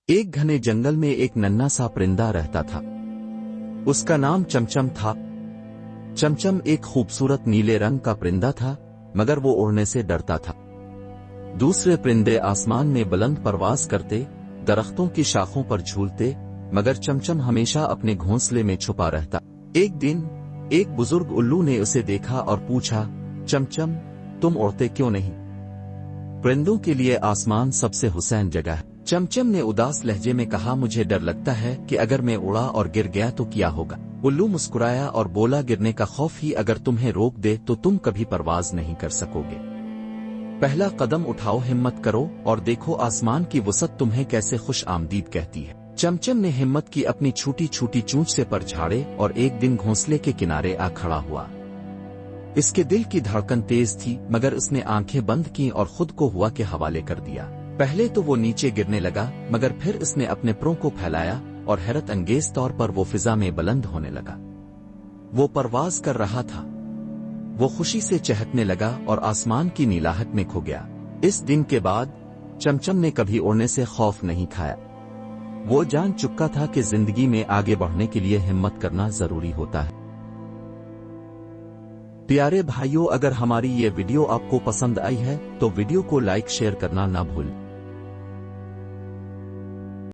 ایک گھنے جنگل میں ایک ننھا سا پرندہ رہتا تھا۔ اس کا نام چمچم تھا۔ چمچم ایک خوبصورت نیلے رنگ کا پرندہ تھا، مگر وہ اڑنے سے ڈرتا تھا۔ دوسرے پرندے آسمان میں بلند پرواز کرتے، درختوں کی شاخوں پر جھولتے، مگر چمچم ہمیشہ اپنے گھونسلے میں چھپا رہتا۔ ایک دن ایک بزرگ الو نے اسے دیکھا اور پوچھا، چمچم تم اڑتے کیوں نہیں؟ پرندوں کے لیے آسمان سب سے حسین جگہ ہے۔ چمچم نے اداس لہجے میں کہا، مجھے ڈر لگتا ہے کہ اگر میں اڑا اور گر گیا تو کیا ہوگا؟ الو مسکرایا اور بولا، گرنے کا خوف ہی اگر تمہیں روک دے تو تم کبھی پرواز نہیں کر سکو گے۔ پہلا قدم اٹھاؤ، ہمت کرو اور دیکھو آسمان کی وسعت تمہیں کیسے خوش آمدید کہتی ہے۔ چمچم نے ہمت کی، اپنی چھوٹی چھوٹی چونچ سے پر جھاڑے اور ایک دن گھونسلے کے کنارے آ کھڑا ہوا۔ اس کے دل کی دھڑکن تیز تھی، مگر اس نے آنکھیں بند کی اور خود کو ہوا کے حوالے کر دیا۔ پہلے تو وہ نیچے گرنے لگا، مگر پھر اس نے اپنے پروں کو پھیلایا اور حیرت انگیز طور پر وہ فضا میں بلند ہونے لگا۔ وہ پرواز کر رہا تھا۔ وہ خوشی سے چہکنے لگا اور آسمان کی نیلاہٹ میں کھو گیا۔ اس دن کے بعد چمچم نے کبھی اڑنے سے خوف نہیں کھایا۔ وہ جان چکا تھا کہ زندگی میں آگے بڑھنے کے لیے ہمت کرنا ضروری ہوتا ہے۔ پیارے بھائیوں، اگر ہماری یہ ویڈیو آپ کو پسند آئی ہے تو ویڈیو کو لائک شیئر کرنا نہ بھولیں۔